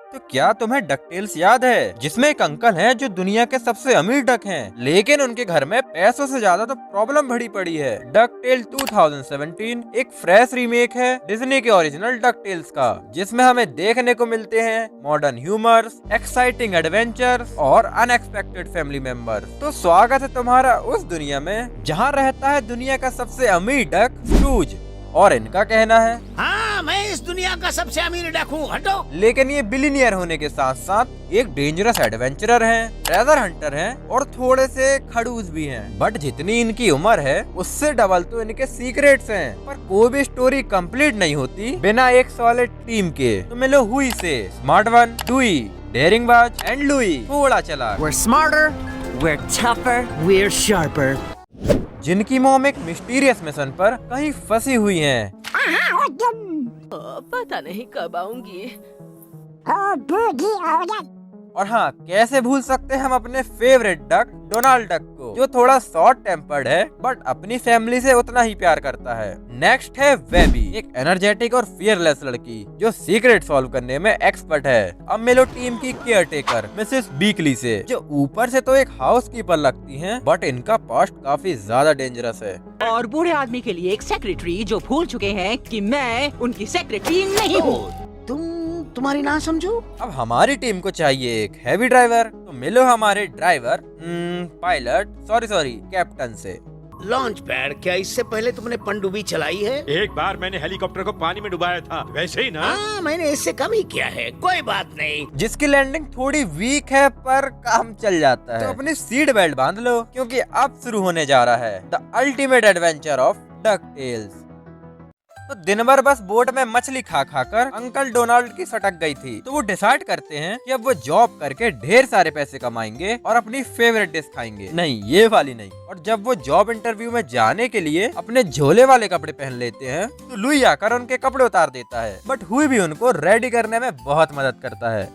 तो क्या तुम्हें डकटेल्स याद है, जिसमें एक अंकल हैं जो दुनिया के सबसे अमीर डक हैं, लेकिन उनके घर में पैसों से ज्यादा तो प्रॉब्लम भरी पड़ी है। डकटेल 2017 एक फ्रेश रीमेक है डिज्नी के ओरिजिनल डकटेल्स का, जिसमें हमें देखने को मिलते हैं मॉडर्न ह्यूमर्स, एक्साइटिंग एडवेंचर्स और अनएक्सपेक्टेड फैमिली मेंबर्स। तो स्वागत है तुम्हारा उस दुनिया में जहाँ रहता है दुनिया का सबसे अमीर डक स्क्रूज, और इनका कहना है हाँ, मैं इस दुनिया का सबसे अमीर डक हूँ, हटो। लेकिन ये बिलियनियर होने के साथ साथ एक डेंजरस एडवेंचरर हैं, ट्रेजर हंटर हैं और थोड़े से खड़ूस भी हैं। बट जितनी इनकी उम्र है उससे डबल तो इनके सीक्रेट्स हैं। पर कोई भी स्टोरी कंप्लीट नहीं होती बिना एक सॉलिड टीम के। तो मिलो हुई से स्मार्ट वन, डुई, डेयरिंग बाज एंड लुई थोड़ा चला। We're smarter, we're tougher, we're sharper. जिनकी मॉम एक मिस्टीरियस मिशन पर कहीं फंसी हुई हैं। पता नहीं कब आऊंगी। और हाँ, कैसे भूल सकते हैं हम अपने फेवरेट डक डोनाल्ड डक को, जो थोड़ा शॉर्ट टेम्पर्ड है बट अपनी फैमिली से उतना ही प्यार करता है। नेक्स्ट है वेबी, एक एनर्जेटिक और फियरलेस लड़की जो सीक्रेट सॉल्व करने में एक्सपर्ट है। अब मिलो टीम की केयर टेकर मिसेस बीकली से, जो ऊपर से तो एक हाउसकीपर लगती हैं बट इनका पास्ट काफी ज्यादा डेंजरस है। और बूढ़े आदमी के लिए एक सेक्रेटरी जो भूल चुके हैं कि मैं उनकी सेक्रेटरी नहीं हूँ। तुम्हारी ना समझो। अब हमारी टीम को चाहिए एक हैवी ड्राइवर, तो मिलो हमारे ड्राइवर पायलट सॉरी कैप्टन से। लॉन्च पैड, क्या इससे पहले तुमने पनडुब्बी चलाई है? एक बार मैंने हेलीकॉप्टर को पानी में डुबाया था, वैसे ही ना। हाँ, मैंने इससे कम ही किया है, कोई बात नहीं। जिसकी लैंडिंग थोड़ी वीक है पर काम चल जाता है। तो अपनी सीट बेल्ट बांध लो क्योंकि अब शुरू होने जा रहा है the ultimate adventure of DuckTales. तो दिन भर बस बोट में मछली खा कर अंकल डोनाल्ड की सटक गई थी, तो वो डिसाइड करते हैं कि अब वो जॉब करके ढेर सारे पैसे कमाएंगे और अपनी फेवरेट डिश खाएंगे। नहीं, ये वाली नहीं। और जब वो जॉब इंटरव्यू में जाने के लिए अपने झोले वाले कपड़े पहन लेते हैं तो लुई आकर उनके कपड़े उतार देता है, बट हुई भी उनको रेडी करने में बहुत मदद करता है।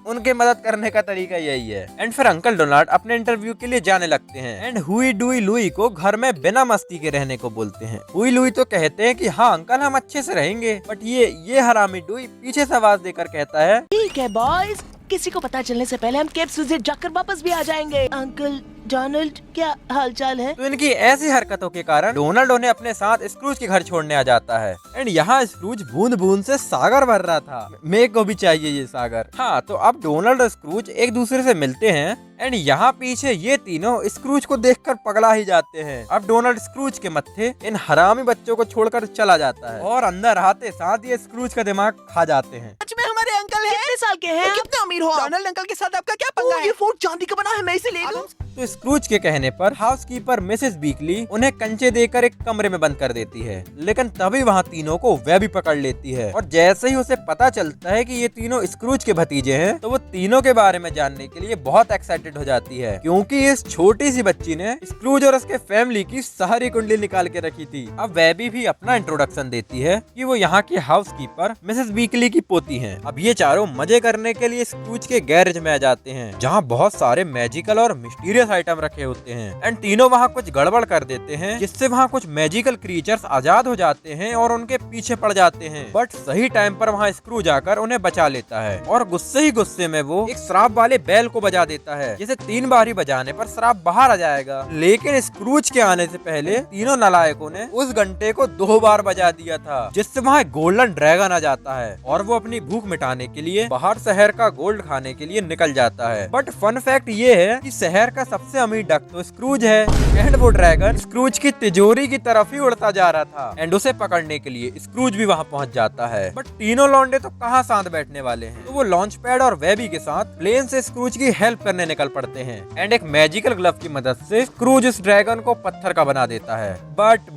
उनके मदद करने का तरीका यही है। एंड फिर अंकल डोनाल्ड अपने इंटरव्यू के लिए जाने लगते हैं एंड हुई डुई लुई को घर में बिना मस्ती के रहने को बोलते हैं। हुई लुई तो कहते हैं कि हाँ अंकल, हम अच्छे से रहेंगे, बट ये हरामी डुई पीछे से आवाज देकर कहता है ठीक है बॉयज, किसी को पता चलने से पहले हम केप स्विज़ेट जाकर वापस भी आ जाएंगे। अंकल डोनाल्ड, क्या हालचाल है? तो इनकी ऐसी हरकतों के कारण डोनाल्ड उन्हें अपने साथ स्क्रूज के घर छोड़ने आ जाता है। एंड यहाँ स्क्रूज बूंद बूंद से सागर भर रहा था। मेरे को भी चाहिए ये सागर। हाँ, तो अब डोनाल्ड और स्क्रूज एक दूसरे से मिलते हैं एंड यहाँ पीछे ये तीनों स्क्रूज को देखकर पगला ही जाते हैं। अब डोनाल्ड स्क्रूज के मत्थे इन हरामी बच्चों को छोड़कर चला जाता है और अंदर आते साथ ये स्क्रूज का दिमाग खा जाते हैं। सच में हमारे अंकल हैं? कितने साल के हैं? कितने अमीर हो? डोनाल्ड अंकल के साथ आपका क्या पंगा है? ये फोर्ट चांदी का बना है, मैं इसे ले लूं? तो स्क्रूज के कहने पर हाउसकीपर मिसेस बीकली उन्हें कंचे देकर एक कमरे में बंद कर देती है, लेकिन तभी वहाँ तीनों को वेबी पकड़ लेती है। और जैसे ही उसे पता चलता है कि ये तीनों स्क्रूज के भतीजे हैं, तो वो तीनों के बारे में जानने के लिए बहुत एक्साइटेड हो जाती है, क्योंकि इस छोटी सी बच्ची ने स्क्रूज और उसके फैमिली की सारी कुंडली निकाल के रखी थी। अब वेबी भी अपना इंट्रोडक्शन देती है कि वो यहाँ की हाउसकीपर मिसेस बीकली की पोती हैं। अब ये चारों मजे करने के लिए स्क्रूज के गैरेज में आ जाते हैं, जहाँ बहुत सारे मैजिकल और मिस्टीरियस आइटम रखे होते हैं। एंड तीनों वहाँ कुछ गड़बड़ कर देते हैं, जिससे वहाँ कुछ मैजिकल क्रीचर्स आजाद हो जाते हैं और उनके पीछे पड़ जाते हैं। बट सही टाइम पर वहाँ स्क्रूज आकर उन्हें बचा लेता है और गुस्से में वो एक श्राप वाले बैल को बजा देता है, जिसे 3 बार ही बजाने पर श्राप बाहर आ जाएगा। लेकिन स्क्रूज के आने से पहले तीनों नालायकों ने उस घंटे को 2 बार बजा दिया था, जिससे वहाँ गोल्डन ड्रैगन आ जाता है और वो अपनी भूख मिटाने के लिए बाहर शहर का गोल्ड खाने के लिए निकल जाता है। बट फन फैक्ट ये है कि शहर का सबसे अमीर डक तो स्क्रूज है एंड वो ड्रैगन स्क्रूज की तिजोरी की तरफ ही उड़ता जा रहा था एंड उसे पकड़ने के लिए स्क्रूज भी वहाँ पहुँच जाता है। बट तीनों लौंडे तो कहाँ साथ बैठने वाले हैं, तो वो लॉन्च पैड और वेबी के साथ प्लेन से स्क्रूज की हेल्प करने निकल पड़ते हैं एंड एक मैजिकल ग्लव की मदद से स्क्रूज उस ड्रैगन को पत्थर का बना देता है। बट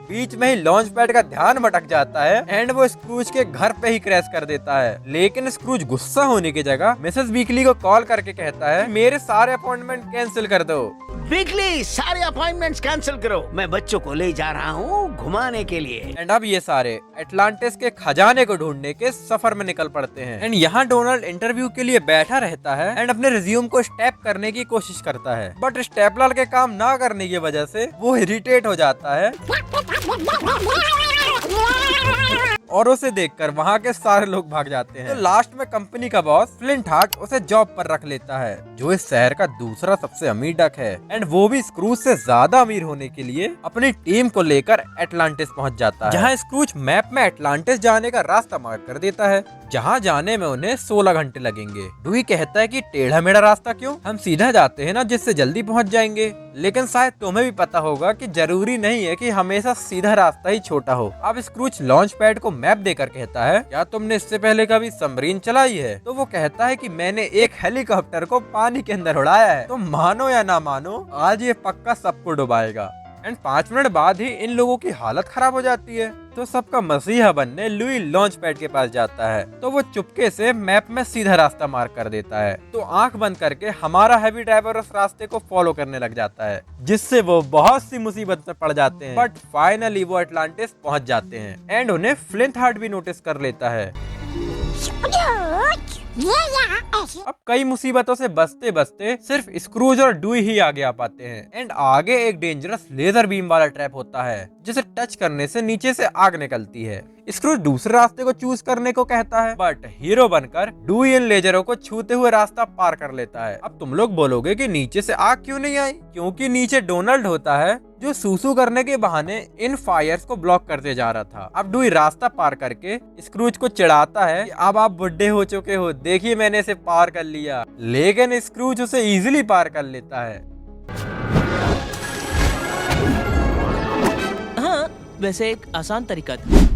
बीच में ही लॉन्च पैड का ध्यान भटक जाता है एंड वो स्क्रूज के घर पे ही क्रैश कर देता है। लेकिन स्क्रूज गुस्सा होने की जगह मिसेस बीकली को कॉल करके कहता है मेरे सारे अपॉइंटमेंट कैंसिल कर दो। बीकली, सारे अपॉइंटमेंट्स कैंसिल करो, मैं बच्चों को ले जा रहा हूँ घुमाने के लिए। एंड अब ये सारे एटलांटिस के खजाने को ढूंढने के सफर में निकल पड़ते हैं। एंड यहाँ डोनाल्ड इंटरव्यू के लिए बैठा रहता है एंड अपने रिज्यूम को स्टेप करने की कोशिश करता है, बट स्टेपलर के काम ना करने की वजह से वो इरिटेट हो जाता है और उसे देखकर वहाँ के सारे लोग भाग जाते हैं। तो लास्ट में कंपनी का बॉस फ्लिंट हार्ट उसे जॉब पर रख लेता है, जो इस शहर का दूसरा सबसे अमीर डक है। एंड वो भी स्क्रूज से ज्यादा अमीर होने के लिए अपनी टीम को लेकर एटलांटिस पहुँच जाता है, जहाँ स्क्रूज मैप में एटलांटिस जाने का रास्ता मार्क कर देता है, जहाँ जाने में उन्हें 16 घंटे लगेंगे। डुई कहता है कि टेढ़ा मेढ़ा रास्ता क्यों, हम सीधा जाते हैं ना, जिससे जल्दी पहुँच जाएंगे। लेकिन शायद तुम्हें भी पता होगा कि जरूरी नहीं है कि हमेशा सीधा रास्ता ही छोटा हो। अब स्क्रूज लॉन्च पैड को मैप देकर कहता है, क्या तुमने इससे पहले कभी सबमरीन चलाई है? तो वो कहता है कि मैंने एक हेलीकॉप्टर को पानी के अंदर उड़ाया है। तो मानो या ना मानो, आज ये पक्का सबको डुबाएगा। एंड 5 मिनट बाद ही इन लोगों की हालत खराब हो जाती है। तो सबका मसीहा बनने लुई लॉन्च पैड के पास जाता है, तो वो चुपके से मैप में सीधा रास्ता मार्क कर देता है। तो आंख बंद करके हमारा हैवी ड्राइवर उस रास्ते को फॉलो करने लग जाता है, जिससे वो बहुत सी मुसीबत में पड़ जाते हैं। बट फाइनली वो एटलांटिस पहुंच जाते हैं एंड उन्हें फ्लिंट हार्ट भी नोटिस कर लेता है। अब कई मुसीबतों से बचते बचते सिर्फ स्क्रूज और डुई ही आगे आ पाते हैं। एंड आगे एक डेंजरस लेजर बीम वाला ट्रैप होता है, जिसे टच करने से नीचे से आग निकलती है। स्क्रूज दूसरे रास्ते को चूज करने को कहता है, बट हीरो बनकर डुई इन लेजरों को छूते हुए रास्ता पार कर लेता है। अब तुम लोग बोलोगे कि नीचे से आग क्यों नहीं आई? क्योंकि नीचे डोनाल्ड होता है, जो सूसू करने के बहाने इन फायर्स को ब्लॉक करते जा रहा था। अब डुई रास्ता पार करके स्क्रूज को चिढ़ाता है कि अब आप बुढ़े हो चुके हो, देखिए मैंने इसे पार कर लिया। लेकिन स्क्रूज उसे इजीली पार कर लेता है। हाँ, वैसे एक आसान तरीका था।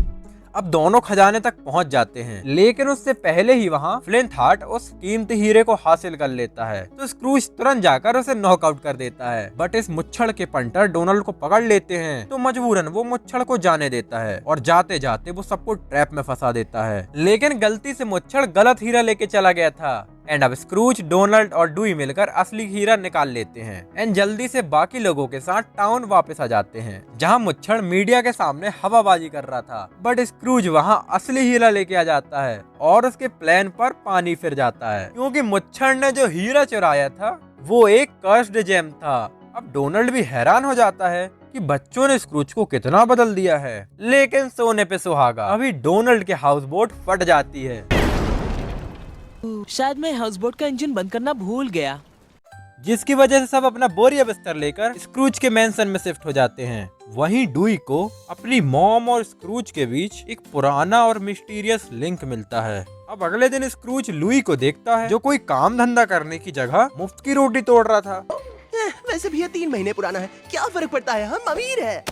अब दोनों खजाने तक पहुंच जाते हैं, लेकिन उससे पहले ही वहां फ्लिंट हार्ट उस कीमती हीरे को हासिल कर लेता है। तो स्क्रूज तुरंत जाकर उसे नॉकआउट कर देता है। बट इस मुच्छड़ के पंटर डोनाल्ड को पकड़ लेते हैं, तो मजबूरन वो मुच्छड़ को जाने देता है और जाते जाते वो सबको ट्रैप में फंसा देता है। लेकिन गलती से मुच्छड़ गलत हीरा लेके चला गया था। एंड अब स्क्रूज, डोनाल्ड और डुई मिलकर असली हीरा निकाल लेते हैं एंड जल्दी से बाकी लोगों के साथ टाउन वापस आ जाते हैं, जहां मुच्छड़ मीडिया के सामने हवाबाजी कर रहा था। बट स्क्रूज वहां असली हीरा लेके आ जाता है और उसके प्लान पर पानी फिर जाता है, क्योंकि मुच्छड़ ने जो हीरा चुराया था वो एक कर्स्ड जेम था। अब डोनाल्ड भी हैरान हो जाता है कि बच्चों ने स्क्रूज को कितना बदल दिया है। लेकिन सोने पे सुहागा, अभी डोनाल्ड के हाउस बोट फट जाती है। शायद मैं हाउस बोट का इंजन बंद करना भूल गया, जिसकी वजह से सब अपना बोरिया बिस्तर लेकर स्क्रूज के मैंसन में शिफ्ट हो जाते हैं। वहीं डुई को अपनी मॉम और स्क्रूज के बीच एक पुराना और मिस्टीरियस लिंक मिलता है। अब अगले दिन स्क्रूज लुई को देखता है, जो कोई काम धंधा करने की जगह मुफ्त की रोटी तोड़ रहा था। वैसे भी ये 3 महीने पुराना है, क्या फर्क पड़ता है, हम अमीर हैं।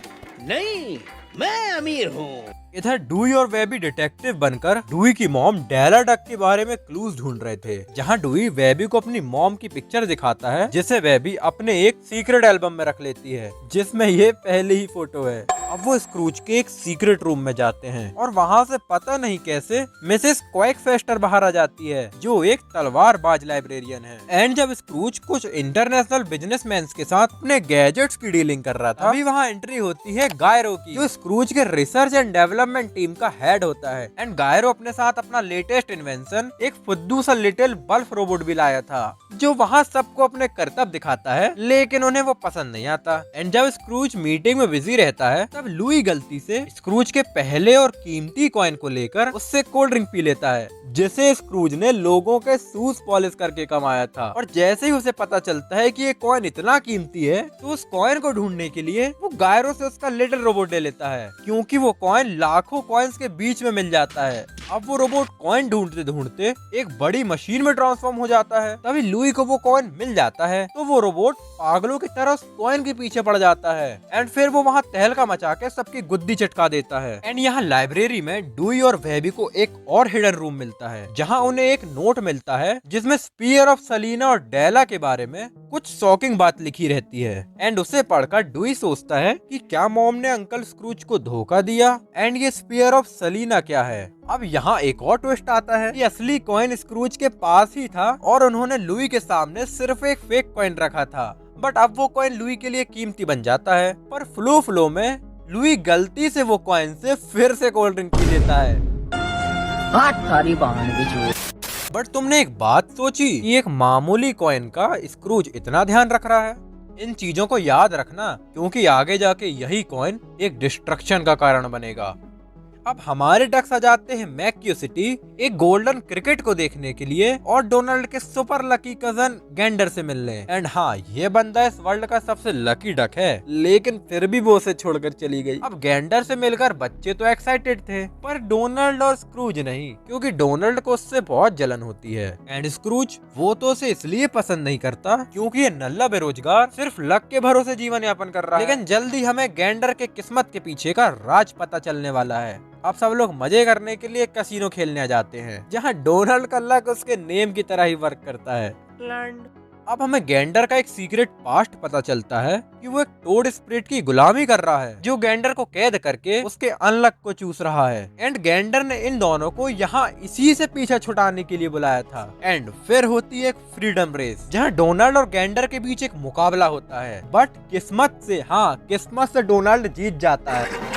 नहीं, मैं अमीर हूँ। इधर डुई और वेबी डिटेक्टिव बनकर डुई की मॉम डेला डक के बारे में क्लूज ढूंढ रहे थे, जहां डुई वेबी को अपनी मॉम की पिक्चर दिखाता है, जिसे वेबी अपने एक सीक्रेट एल्बम में रख लेती है, जिसमें ये पहली ही फोटो है। अब वो स्क्रूज के एक सीक्रेट रूम में जाते हैं और वहाँ से पता नहीं कैसे मिसेस क्वेकफेस्टर बाहर आ जाती है, जो एक तलवारबाज लाइब्रेरियन है। एंड जब स्क्रूज कुछ इंटरनेशनल बिजनेसमैन के साथ अपने गैजेट्स की डीलिंग कर रहा था, अभी वहाँ एंट्री होती है गायरो की, जो स्क्रूज के रिसर्च एंड डेवलपमेंट टीम का हेड होता है। एंड गायरो अपने साथ अपना लेटेस्ट इन्वेंशन, एक फुद्दू सा लिटिल बल्ब रोबोट भी लाया था, जो वहाँ सबको अपने करतब दिखाता है, लेकिन उन्हें वो पसंद नहीं आता। एंड जब स्क्रूज मीटिंग में बिजी रहता है, तब लुई गलती से स्क्रूज के पहले और कीमती कॉइन को लेकर उससे कोल्ड ड्रिंक पी लेता है, जिसे स्क्रूज ने लोगों के शूज पॉलिश करके कमाया था। और जैसे ही उसे पता चलता है कि ये कॉइन इतना कीमती है, तो उस कॉइन को ढूंढने के लिए वो गायरो से उसका लिटिल रोबोट ले लेता है, क्योंकि वो कॉइन लाखों कॉइन्स के बीच में मिल जाता है। अब वो रोबोट कॉइन ढूंढते ढूंढते एक बड़ी मशीन में ट्रांसफॉर्म हो जाता है। तभी लुई को वो कॉइन मिल जाता है, तो वो रोबोट पागलों की तरह उस कॉइन के पीछे पड़ जाता है। एंड फिर वो वहाँ तहलका मचा के सबकी गुद्दी चटका देता है। एंड यहाँ लाइब्रेरी में डुई और वेबी को एक और हिडन रूम मिलता है, जहाँ उन्हें एक नोट मिलता है, जिसमें स्पीयर ऑफ सलीना और डेला के बारे में कुछ शॉकिंग बात लिखी रहती है। एंड उसे पढ़कर डुई सोचता है कि क्या मॉम ने अंकल स्क्रूज को धोखा दिया, एंड ये स्पीयर ऑफ सलीना क्या है। अब यहाँ एक और ट्विस्ट आता है कि असली कॉइन स्क्रूज के पास ही था और उन्होंने लुई के सामने सिर्फ एक फेक कॉइन रखा था। बट अब वो कॉइन लुई के लिए कीमती बन जाता है, पर फ्लो में लुई गलती से वो कॉइन से फिर से कोल्ड ड्रिंक पी लेता है। बट तुमने एक बात सोची कि एक मामूली कॉइन का स्क्रूज इतना ध्यान रख रहा है? इन चीजों को याद रखना, क्योंकि आगे जाके यही कॉइन एक डिस्ट्रक्शन का कारण बनेगा। अब हमारे डक्स आ जाते हैं मैक्यू सिटी एक गोल्डन क्रिकेट को देखने के लिए और डोनाल्ड के सुपर लकी कजन गेंडर से मिलने। एंड हाँ, ये बंदा इस वर्ल्ड का सबसे लकी डक है, लेकिन फिर भी वो उसे छोड़कर चली गई। अब गेंडर से मिलकर बच्चे तो एक्साइटेड थे, पर डोनाल्ड और स्क्रूज नहीं, क्योंकि डोनाल्ड को उससे बहुत जलन होती है। एंड स्क्रूज वो तो उसे इसलिए पसंद नहीं करता क्योंकि ये नल्ला बेरोजगार सिर्फ लक के भरोसे जीवन यापन कर रहा है। लेकिन जल्दी हमें गेंडर के किस्मत के पीछे का राज पता चलने वाला है। अब सब लोग मजे करने के लिए कैसीनो खेलने आ जाते हैं, जहाँ डोनाल्ड का लक उसके नेम की तरह ही वर्क करता है। अब हमें गेंडर का एक सीक्रेट पास्ट पता चलता है कि वो एक टोड स्पिरिट की गुलामी कर रहा है, जो गेंडर को कैद करके उसके अनलक को चूस रहा है। एंड गेंडर ने इन दोनों को यहाँ इसी से पीछा छुड़ाने के लिए बुलाया था। एंड फिर होती है एक फ्रीडम रेस, जहाँ डोनाल्ड और गेंडर के बीच एक मुकाबला होता है, बट किस्मत से डोनाल्ड जीत जाता है।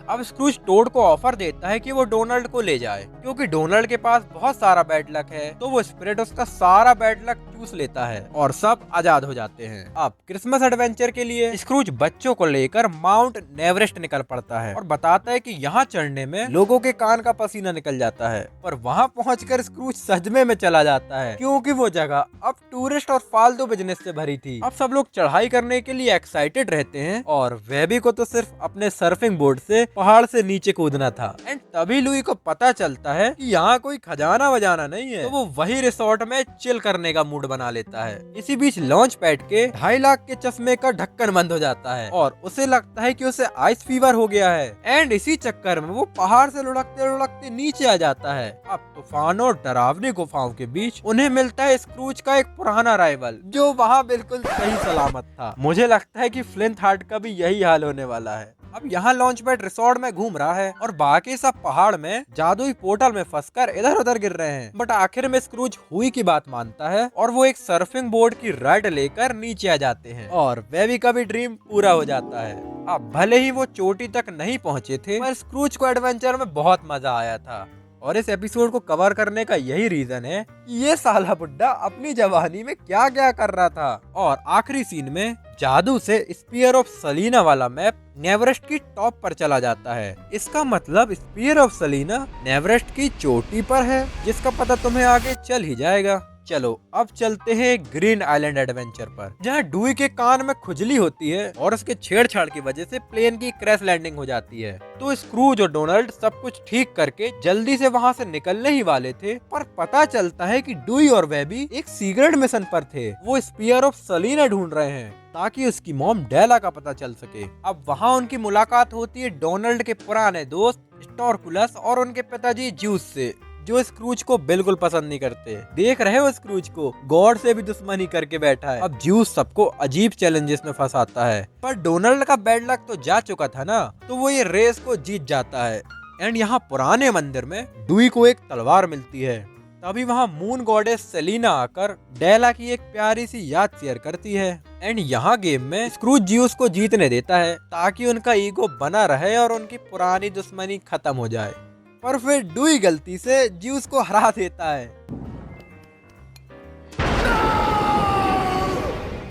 अब स्क्रूज टोड को ऑफर देता है कि वो डोनाल्ड को ले जाए, क्योंकि डोनाल्ड के पास बहुत सारा बैड लक है, तो वो स्पिरिट उसका सारा बैड लक चूस लेता है और सब आजाद हो जाते हैं। अब क्रिसमस एडवेंचर के लिए स्क्रूज बच्चों को लेकर माउंट नेवरेस्ट निकल पड़ता है और बताता है कि यहाँ चढ़ने में लोगों के कान का पसीना निकल जाता है। पर वहाँ पहुँचकर स्क्रूज सदमे में चला जाता है, क्योंकि वो जगह अब टूरिस्ट और फालतू बिजनेस से भरी थी। अब सब लोग चढ़ाई करने के लिए एक्साइटेड रहते हैं और वेबी को तो सिर्फ अपने सर्फिंग बोर्ड से पहाड़ से नीचे कूदना था। एंड तभी लुई को पता चलता है कि यहाँ कोई खजाना वजाना नहीं है, तो वो वही रिसोर्ट में चिल करने का मूड बना लेता है। इसी बीच लॉन्च पैड के 2.5 लाख के चश्मे का ढक्कन बंद हो जाता है और उसे लगता है कि उसे आइस फीवर हो गया है। एंड इसी चक्कर में वो पहाड़ से लुढ़कते लुढ़कते नीचे आ जाता है। अब तूफान और डरावनी गुफाओं के बीच उन्हें मिलता है स्क्रूज का एक पुराना राइवल, जो वहाँ बिल्कुल सही सलामत था। मुझे लगता है कि फ्लिंट हार्ट का भी यही हाल होने वाला है। अब यहाँ लॉन्च पैड रिसोर्ट में घूम रहा है और बाकी सब पहाड़ में जादुई पोर्टल में फंसकर इधर उधर गिर रहे हैं। बट आखिर में स्क्रूज हुई की बात मानता है और वो एक सर्फिंग बोर्ड की राइड लेकर नीचे आ जाते हैं और वेबी का भी ड्रीम पूरा हो जाता है। अब भले ही वो चोटी तक नहीं पहुँचे थे, पर स्क्रूज को एडवेंचर में बहुत मजा आया था। और इस एपिसोड को कवर करने का यही रीजन है कि ये साला बुड्ढा अपनी जवानी में क्या क्या कर रहा था। और आखिरी सीन में जादू से स्पीयर ऑफ सलीना वाला मैप नेवरेस्ट की टॉप पर चला जाता है। इसका मतलब स्पीयर ऑफ सलीना नेवरेस्ट की चोटी पर है, जिसका पता तुम्हें आगे चल ही जाएगा। चलो अब चलते हैं ग्रीन आइलैंड एडवेंचर पर, जहाँ डूई के कान में खुजली होती है और उसके छेड़छाड़ की वजह से प्लेन की क्रैश लैंडिंग हो जाती है। तो स्क्रूज और डोनाल्ड सब कुछ ठीक करके जल्दी से वहाँ से निकलने ही वाले थे, पर पता चलता है कि डूई और वेबी एक सीक्रेट मिशन पर थे। वो स्पीयर ऑफ सलीना ढूंढ रहे हैं ताकि उसकी मॉम डेला का पता चल सके। अब वहाँ उनकी मुलाकात होती है डोनाल्ड के पुराने दोस्त स्टोरकुलस और उनके पिताजी ज्यूस से, जो स्क्रूज को बिल्कुल पसंद नहीं करते। देख रहे हो स्क्रूज को गॉड से भी दुश्मनी करके बैठा है। अब ज्यूस सबको अजीब चैलेंजेस में फंसाता है, पर डोनाल्ड का बैड लक तो जा चुका था ना, तो वो ये रेस को जीत जाता है। एंड यहाँ पुराने मंदिर में डूई को एक तलवार मिलती है। तभी वहाँ मून गॉडेस सेलिना आकर डेला की एक प्यारी सी याद शेयर करती है। एंड यहाँ गेम में स्क्रूज ज्यूस को जीतने देता है ताकि उनका ईगो बना रहे और उनकी पुरानी दुश्मनी खत्म हो जाए। पर फिर डूई गलती से ज्यूस को हरा देता है।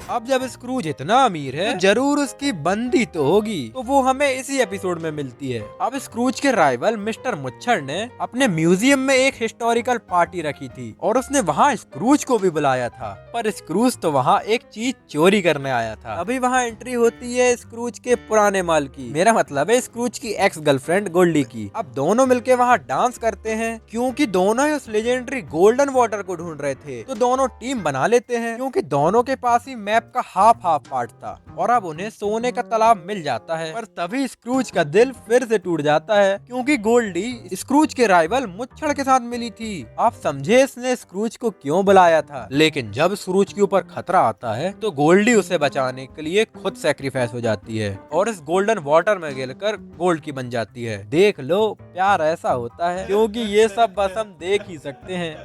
अब जब स्क्रूज इतना अमीर है तो जरूर उसकी बंदी तो होगी, तो वो हमें इसी एपिसोड में मिलती है। अब स्क्रूज के राइवल मिस्टर मुच्छर ने अपने म्यूजियम में एक हिस्टोरिकल पार्टी रखी थी और उसने वहाँ स्क्रूज को भी बुलाया था, पर स्क्रूज तो वहाँ एक चीज चोरी करने आया था। अभी वहाँ एंट्री होती है स्क्रूज के पुराने माल की, मेरा मतलब है स्क्रूज की एक्स गर्लफ्रेंड गोल्डी की। अब दोनों मिलके वहाँ डांस करते हैं, क्योंकि दोनों ही उस लेजेंडरी गोल्डन वाटर को ढूंढ रहे थे। तो दोनों टीम बना लेते हैं, क्योंकि दोनों के पास ही मैप का हाफ पार्ट था और अब उन्हें सोने का तालाब मिल जाता है। पर तभी स्क्रूज का दिल फिर से टूट जाता है, क्योंकि गोल्डी स्क्रूज के राइवल मुच्छड़ के साथ मिली थी। आप समझे इसने स्क्रूज को क्यों बुलाया था। लेकिन जब स्क्रूज के ऊपर खतरा आता है तो गोल्डी उसे बचाने के लिए खुद सैक्रिफाइस हो जाती है और इस गोल्डन वाटर में गिरकर गोल्ड की बन जाती है। देख लो प्यार ऐसा होता है, क्योंकि ये सब बस हम देख ही सकते हैं।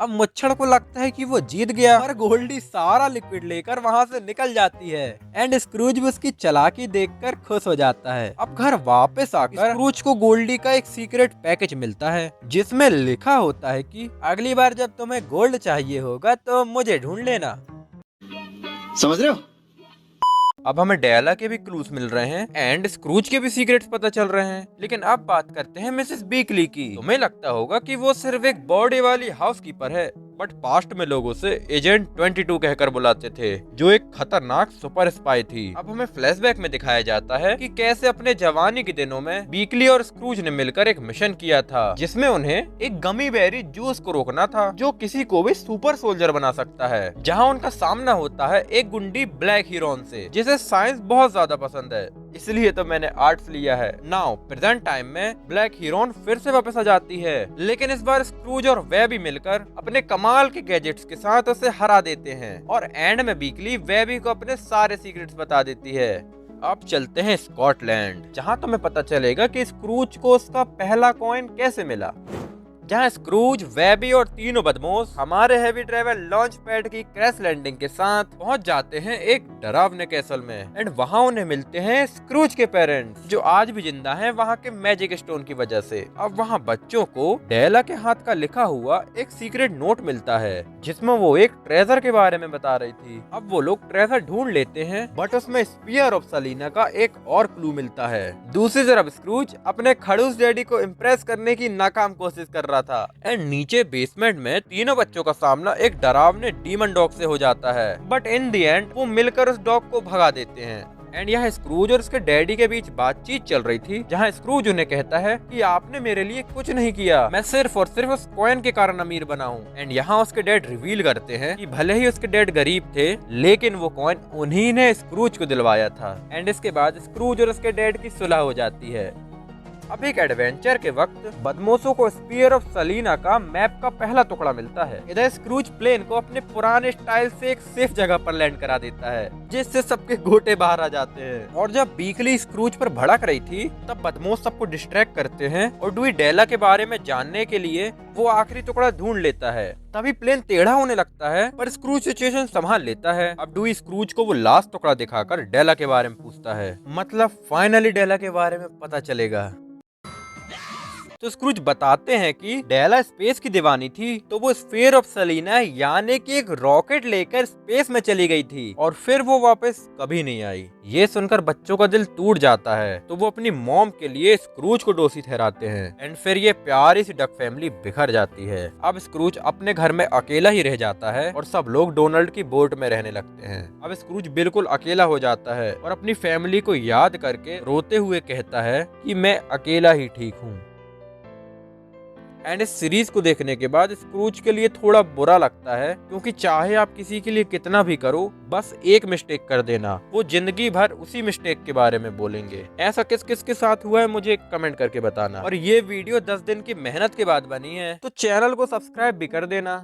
अब मुच्छड़ को लगता है कि वो जीत गया, पर गोल्डी सारा लिक्विड लेकर वहाँ से निकल जाती है। एंड स्क्रूज भी उसकी चालाकी देखकर खुश हो जाता है। अब घर वापस आकर स्क्रूज को गोल्डी का एक सीक्रेट पैकेज मिलता है, जिसमें लिखा होता है कि अगली बार जब तुम्हें गोल्ड चाहिए होगा तो मुझे ढूंढ लेना। समझ रहे हो? अब हमें डेला के भी क्लूज मिल रहे हैं एंड स्क्रूज के भी सीक्रेट्स पता चल रहे हैं। लेकिन अब बात करते हैं मिसेस बीकली की। तुम्हें लगता होगा कि वो सिर्फ एक बॉडी वाली हाउसकीपर है, बट पास्ट में लोग उसे एजेंट 22 कहकर बुलाते थे, जो एक खतरनाक सुपर स्पाई थी। अब हमें फ्लैशबैक में दिखाया जाता है कि कैसे अपने जवानी के दिनों में बीकली और स्क्रूज ने मिलकर एक मिशन किया था, जिसमें उन्हें एक गमी बेरी जूस को रोकना था, जो किसी को भी सुपर सोल्जर बना सकता है। जहां उनका सामना होता है एक गुंडी ब्लैक हीरोन से, जिसे साइंस बहुत ज्यादा पसंद है, इसलिए तो मैंने आर्ट्स लिया है। नाउ प्रेजेंट टाइम में ब्लैक हीरोन फिर से वापस आ जाती है, लेकिन इस बार स्क्रूज और वेबी मिलकर अपने कमाल के गैजेट्स के साथ उसे हरा देते हैं और एंड में बीकली वेबी को अपने सारे सीक्रेट्स बता देती है। अब चलते हैं स्कॉटलैंड, जहां तुम्हें पता चलेगा कि स्क्रूज को उसका पहला कॉइन कैसे मिला। जहां स्क्रूज, वेबी और तीनों बदमाश हमारे हेवी ट्रेवल लॉन्च पैड की क्रैश लैंडिंग के साथ पहुंच जाते हैं एक डरावने कैसल में एंड वहां उन्हें मिलते हैं स्क्रूज के पेरेंट्स, जो आज भी जिंदा हैं वहां के मैजिक स्टोन की वजह से। अब वहां बच्चों को डेला के हाथ का लिखा हुआ एक सीक्रेट नोट मिलता है, जिसमें वो एक ट्रेजर के बारे में बता रही थी। अब वो लोग ट्रेजर ढूंढ लेते हैं, बट उसमें स्पीयर ऑफ सलीना का एक और क्लू मिलता है। दूसरी तरफ स्क्रूज अपने खड़ूस डैडी को इम्प्रेस करने की नाकाम कोशिश कर रहा था एंड नीचे बेसमेंट में तीनों बच्चों का सामना एक डरावने डीमन डॉग से हो जाता है, बट इन द एंड वो मिलकर उस डॉग को भगा देते हैं। एंड यहाँ स्क्रूज और उसके डैडी के बीच बातचीत चल रही थी, जहाँ स्क्रूज उन्हें कहता है कि आपने मेरे लिए कुछ नहीं किया, मैं सिर्फ और सिर्फ उस कॉइन के कारण अमीर बना हूँ। एंड यहाँ उसके डैड रिवील करते हैं कि भले ही उसके डैड गरीब थे, लेकिन वो कॉइन उन्हीं ने स्क्रूज को दिलवाया था। एंड इसके बाद स्क्रूज और उसके डैड की सुलह हो जाती है। अब एक एडवेंचर के वक्त बदमाशों को स्पीयर ऑफ सलीना का मैप का पहला टुकड़ा मिलता है। इधर स्क्रूज प्लेन को अपने पुराने स्टाइल से एक सेफ जगह पर लैंड करा देता है, जिससे सबके गोटे बाहर आ जाते हैं। और जब बीकली स्क्रूज पर भड़क रही थी, तब बदमाश सबको डिस्ट्रैक्ट करते हैं और डुई डेला के बारे में जानने के लिए वो आखिरी टुकड़ा ढूंढ लेता है। तभी प्लेन टेढ़ा होने लगता है, पर स्क्रूज सिचुएशन संभाल लेता है। अब डुई स्क्रूज को वो लास्ट टुकड़ा दिखाकर डेला के बारे में पूछता है, मतलब फाइनली डेला के बारे में पता चलेगा। तो स्क्रूज बताते हैं कि डेला स्पेस की दीवानी थी, तो वो स्फीयर ऑफ सलीना यानी कि एक रॉकेट लेकर स्पेस में चली गई थी और फिर वो वापस कभी नहीं आई। ये सुनकर बच्चों का दिल टूट जाता है, तो वो अपनी मॉम के लिए स्क्रूज को डोसी ठहराते हैं एंड फिर ये प्यारी सी डक फैमिली बिखर जाती है। अब स्क्रूज अपने घर में अकेला ही रह जाता है और सब लोग डोनाल्ड की बोट में रहने लगते हैं। अब स्क्रूज बिल्कुल अकेला हो जाता है और अपनी फैमिली को याद करके रोते हुए कहता है कि मैं अकेला ही ठीक हूँ। एंड इस सीरीज को देखने के बाद स्क्रूज के लिए थोड़ा बुरा लगता है, क्योंकि चाहे आप किसी के लिए कितना भी करो, बस एक मिस्टेक कर देना, वो जिंदगी भर उसी मिस्टेक के बारे में बोलेंगे। ऐसा किस किस के साथ हुआ है मुझे कमेंट करके बताना। और ये वीडियो 10 दिन की मेहनत के बाद बनी है, तो चैनल को सब्सक्राइब भी कर देना।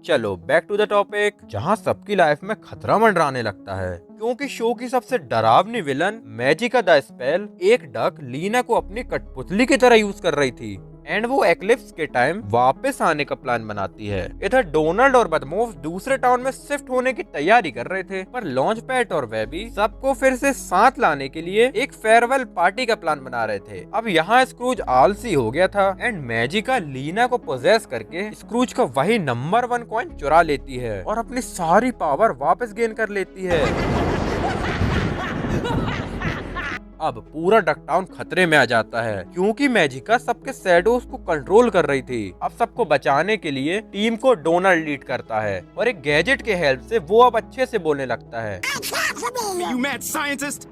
चलो बैक टू द टॉपिक, जहाँ सबकी लाइफ में खतरा मंडराने लगता है, क्योंकि शो की सबसे डरावनी विलन मैजिका द स्पेल एक डक लीना को अपनी कठपुतली की तरह यूज कर रही थी एंड वो एक्लिप्स के टाइम वापस आने का प्लान बनाती है। इधर डोनाल्ड और बदमाश दूसरे टाउन में शिफ्ट होने की तैयारी कर रहे थे, पर लॉन्च पैड और वेबी सबको फिर से साथ लाने के लिए एक फेयरवेल पार्टी का प्लान बना रहे थे। अब यहाँ स्क्रूज आलसी हो गया था एंड मैजिका लीना को पोजेस करके स्क्रूज का वही नंबर 1 कॉइन चुरा लेती है और अपनी सारी पावर वापस गेन कर लेती है। अब पूरा डक टाउन खतरे में आ जाता है, क्योंकि मैजिका सबके शैडोज को कंट्रोल कर रही थी। अब सबको बचाने के लिए टीम को डोनाल्ड लीड करता है और एक गैजेट के हेल्प से वो अब अच्छे से बोलने लगता है। You mad scientist?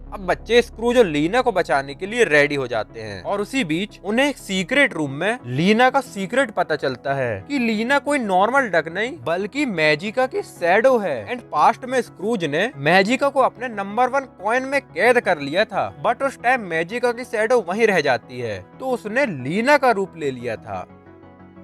अब बच्चे स्क्रूज और लीना को बचाने के लिए रेडी हो जाते हैं और उसी बीच उन्हें एक सीक्रेट रूम में लीना का सीक्रेट पता चलता है कि लीना कोई नॉर्मल डक नहीं बल्कि मैजिका की शैडो है। एंड पास्ट में स्क्रूज ने मैजिका को अपने नंबर 1 कॉइन में कैद कर लिया था, बट उस टाइम मैजिका की शैडो वहीं रह जाती है, तो उसने लीना का रूप ले लिया था।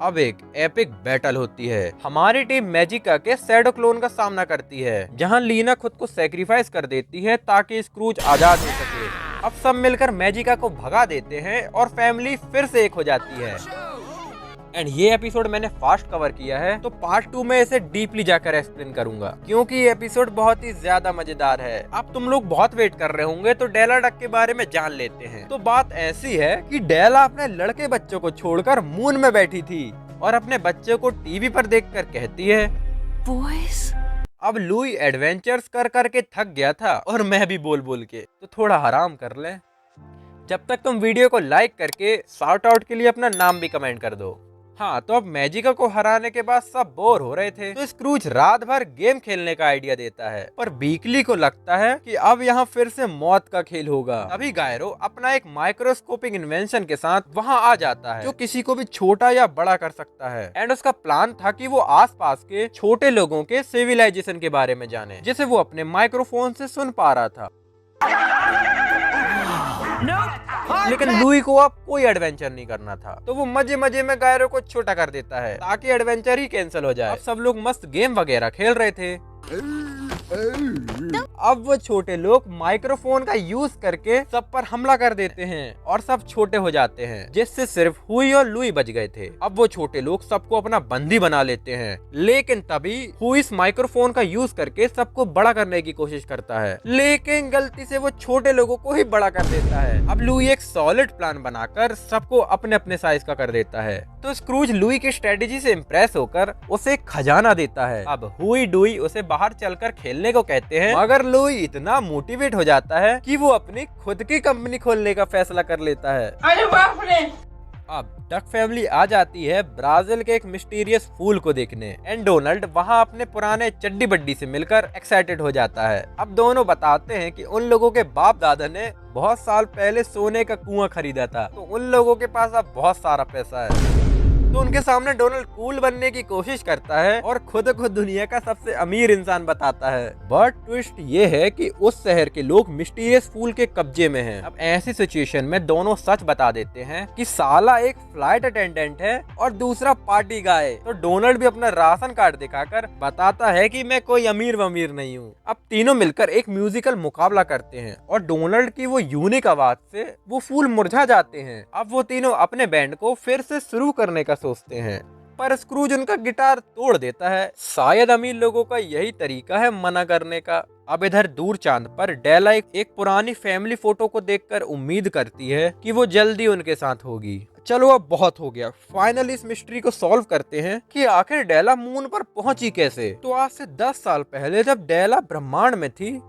अब एक एपिक बैटल होती है। हमारी टीम मैजिका के शैडो क्लोन का सामना करती है, जहां लीना खुद को सैक्रिफाइस कर देती है ताकि स्क्रूज आजाद हो सके। अब सब मिलकर मैजिका को भगा देते हैं और फैमिली फिर से एक हो जाती है। एंड ये एपिसोड मैंने फास्ट कवर किया है, तो पार्ट 2 में इसे डीपली जाकर एक्सप्लेन करूंगा, क्योंकि ये एपिसोड बहुत ही ज्यादा मजेदार है। अब तुम लोग बहुत वेट कर रहे होंगे, तो डेला डक के बारे में जान लेते हैं। तो बात ऐसी है कि डेला अपने लड़के बच्चों को छोड़कर मून में बैठी थी और अपने बच्चे को टीवी पर देखकर कहती है, वॉइस अब लुई एडवेंचर्स कर करके थक गया था और मैं भी बोल बोल के, तो थोड़ा आराम कर ले। जब तक तुम वीडियो को लाइक करके शाउट आउट के लिए अपना नाम भी कमेंट कर दो। हाँ, तो अब मैजिका को हराने के बाद सब बोर हो रहे थे, तो स्क्रूज रात भर गेम खेलने का आइडिया देता है, पर बीकली को लगता है कि अब यहाँ फिर से मौत का खेल होगा। तभी गायरो अपना एक माइक्रोस्कोपिक इन्वेंशन के साथ वहाँ आ जाता है, जो किसी को भी छोटा या बड़ा कर सकता है। एंड उसका प्लान था कि वो आसपास के छोटे लोगों के सिविलाइजेशन के बारे में जाने, जिसे वो अपने माइक्रोफोन से सुन पा रहा था। लेकिन लुई को अब कोई एडवेंचर नहीं करना था, तो वो मजे मजे में गायरो को छोटा कर देता है ताकि एडवेंचर ही कैंसिल हो जाए। अब सब लोग मस्त गेम वगैरह खेल रहे थे। अब वो छोटे लोग माइक्रोफोन का यूज करके सब पर हमला कर देते हैं और सब छोटे हो जाते हैं, जिससे सिर्फ हुई और लुई बच गए थे। अब वो छोटे लोग सबको अपना बंदी बना लेते हैं, लेकिन तभी हुई इस माइक्रोफोन का यूज करके सबको बड़ा करने की कोशिश करता है, लेकिन गलती से वो छोटे लोगों को ही बड़ा कर देता है। अब लुई एक सॉलिड प्लान बनाकर सबको अपने अपने साइज का कर देता है, तो स्क्रूज लुई की स्ट्रेटेजी से इम्प्रेस होकर उसे खजाना देता है। अब हुई डुई उसे बाहर चलकर खेलने को कहते हैं, मगर लुई इतना मोटिवेट हो जाता है कि वो अपनी खुद की कंपनी खोलने का फैसला कर लेता है। अरे बाप रे! अब डक फैमिली आ जाती है ब्राजील के एक मिस्टीरियस फूल को देखने, एंड डोनाल्ड वहाँ अपने पुराने चड्डी बड्डी से मिलकर एक्साइटेड हो जाता है। अब दोनों बताते हैं कि उन लोगों के बाप दादा ने बहुत साल पहले सोने का कुआं खरीदा था, तो उन लोगों के पास अब बहुत सारा पैसा है। तो उनके सामने डोनाल्ड कूल बनने की कोशिश करता है और खुद को दुनिया का सबसे अमीर इंसान बताता है। बट ट्विस्ट ये है कि उस शहर के लोग मिस्टीरियस फूल के कब्जे में हैं। अब ऐसी सिचुएशन में दोनों सच बता देते हैं कि साला एक फ्लाइट अटेंडेंट है और दूसरा पार्टी गाय। तो डोनाल्ड भी अपना राशन कार्ड दिखाकर बताता है कि मैं कोई अमीर वमीर नहीं हूँ। अब तीनों मिलकर एक म्यूजिकल मुकाबला करते हैं और डोनाल्ड की वो यूनिक आवाज से वो फूल मुरझा जाते हैं। अब वो तीनों अपने बैंड को फिर से शुरू करने का सोचते हैं, पर स्क्रूज उनका गिटार तोड़ देता है। शायद अमीर लोगों का यही तरीका है मना करने का। अब इधर दूर चांद पर डेला एक पुरानी फैमिली फोटो को देखकर उम्मीद करती है कि वो जल्दी उनके साथ होगी। चलो अब बहुत हो गया, फाइनली इस मिस्ट्री को सॉल्व करते हैं कि आखिर डेला मून पर पहुंची कैसे। तो आज से 10 साल पहले जब डेला ब्रह्मांड में थी,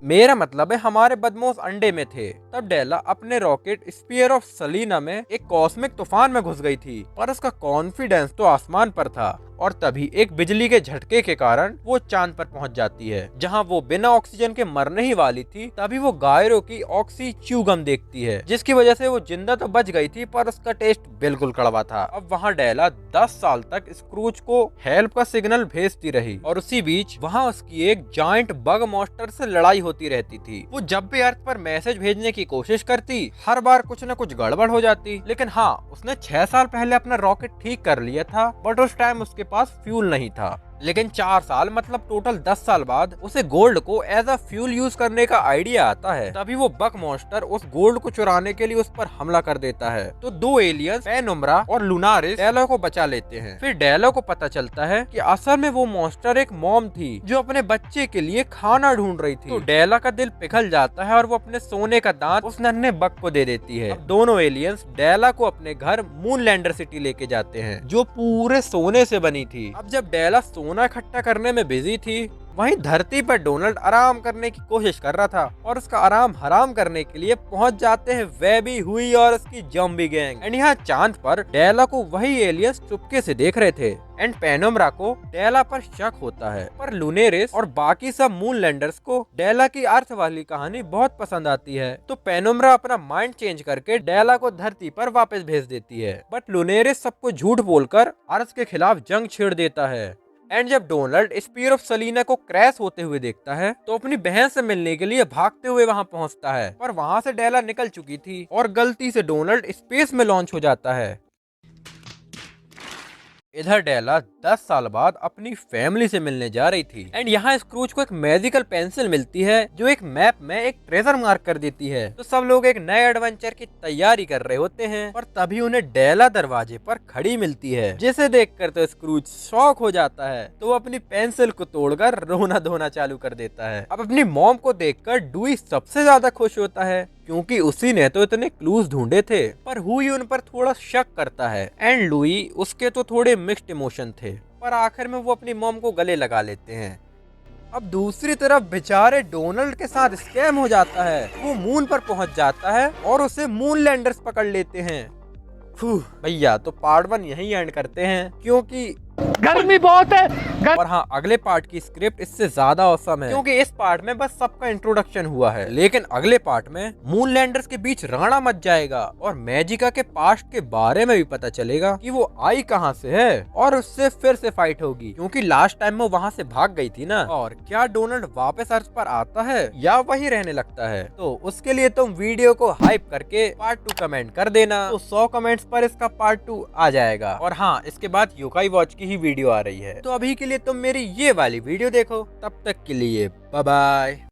मेरा मतलब है हमारे बदमाश अंडे में थे, तब डेला अपने रॉकेट स्पीयर ऑफ सलीना में एक कॉस्मिक तूफान में घुस गई थी, पर उसका कॉन्फिडेंस तो आसमान पर था। और तभी एक बिजली के झटके के कारण वो चांद पर पहुंच जाती है, जहां वो बिना ऑक्सीजन के मरने ही वाली थी। तभी वो गायरो की ऑक्सी च्यूगम देखती है, जिसकी वजह से वो जिंदा तो बच गई थी, पर उसका टेस्ट बिल्कुल कड़वा था। अब वहाँ डेला 10 साल तक स्क्रूज को हेल्प का सिग्नल भेजती रही, और उसी बीच वहाँ उसकी एक जायंट बग मॉन्स्टर से लड़ाई होती रहती थी। वो जब भी अर्थ पर मैसेज भेजने की कोशिश करती, हर बार कुछ न कुछ गड़बड़ हो जाती। लेकिन हाँ, उसने 6 साल पहले अपना रॉकेट ठीक कर लिया था, बट उस टाइम उसके पास फ्यूल नहीं था। लेकिन 4 साल मतलब टोटल 10 साल बाद उसे गोल्ड को एज अ फ्यूल यूज करने का आइडिया आता है। तभी वो बक मॉन्स्टर उस गोल्ड को चुराने के लिए उस पर हमला कर देता है। तो 2 एलियंस पेनुम्ब्रा और लुनारिस डेला को बचा लेते हैं। फिर डेला को पता चलता है कि असल में वो मॉन्स्टर एक मॉम थी जो अपने बच्चे के लिए खाना ढूंढ रही थी। तो डेला का दिल पिघल जाता है और वो अपने सोने का दांत उस नन्हे बक को दे देती है। अब दोनों एलियंस डेला को अपने घर मून लैंडर सिटी लेके जाते हैं, जो पूरे सोने से बनी थी। अब जब डेला सोना इकट्ठा करने में बिजी थी, वहीं धरती पर डोनाल्ड आराम करने की कोशिश कर रहा था, और उसका आराम हराम करने के लिए पहुंच जाते हैं वेबी, हुई और उसकी ज़ॉम्बी गैंग। एंड यहाँ चांद पर डेला को वही एलियंस चुपके से देख रहे थे। एंड पेनुम्ब्रा को डेला पर शक होता है, पर लुनेरिस और बाकी सब मून लैंडर्स को डेला की अर्थ वाली कहानी बहुत पसंद आती है। तो पेनुम्ब्रा अपना माइंड चेंज करके डेला को धरती पर वापस भेज देती है, बट लुनेरिस सबको झूठ बोलकर अर्थ के खिलाफ जंग छेड़ देता है। एंड जब डोनाल्ड स्पीयर ऑफ सलीना को क्रैश होते हुए देखता है, तो अपनी बहन से मिलने के लिए भागते हुए वहां पहुंचता है, पर वहां से डेला निकल चुकी थी और गलती से डोनाल्ड स्पेस में लॉन्च हो जाता है। इधर डेला 10 साल बाद अपनी फैमिली से मिलने जा रही थी, एंड यहाँ स्क्रूज को एक मैजिकल पेंसिल मिलती है जो एक मैप में एक ट्रेजर मार्क कर देती है। तो सब लोग एक नए एडवेंचर की तैयारी कर रहे होते हैं, और तभी उन्हें डेला दरवाजे पर खड़ी मिलती है, जिसे देखकर तो स्क्रूज शॉक हो जाता है। तो वो अपनी पेंसिल को तोड़कर रोना धोना चालू कर देता है। अब अपनी मॉम को देखकर डुई सबसे ज्यादा खुश होता है, क्योंकि उसी ने तो इतने क्लूज ढूंढे थे। पर हुई उन पर थोड़ा शक करता है, एंड लुई उसके तो थोड़े मिक्स्ड इमोशन थे। पर आखिर में वो अपनी मॉम को गले लगा लेते हैं। अब दूसरी तरफ बेचारे डोनाल्ड के साथ स्कैम हो जाता है। वो मून पर पहुंच जाता है और उसे मून लैंडर्स पकड़ लेते हैं। भैया तो पार्ट 1 यहीं एंड करते हैं क्योंकि गर्मी बहुत है। और हाँ, अगले पार्ट की स्क्रिप्ट इससे ज्यादा औसम है क्योंकि इस पार्ट में बस सबका इंट्रोडक्शन हुआ है, लेकिन अगले पार्ट में मून लैंडर्स के बीच राणा मच जाएगा और मैजिका के पास्ट के बारे में भी पता चलेगा कि वो आई कहाँ से है और उससे फिर से फाइट होगी क्योंकि लास्ट टाइम वो वहाँ से भाग गई थी ना। और क्या डोनाल्ड वापस अर्थ पर आता है या वही रहने लगता है? तो उसके लिए तुम वीडियो को हाइप करके पार्ट 2 कमेंट कर देना, तो 100 कमेंट्स पर इसका पार्ट 2 आ जाएगा। और हाँ, इसके बाद योकाई वॉच की ही वीडियो आ रही है, तो अभी के लिए तुम मेरी ये वाली वीडियो देखो। तब तक के लिए बाय बाय।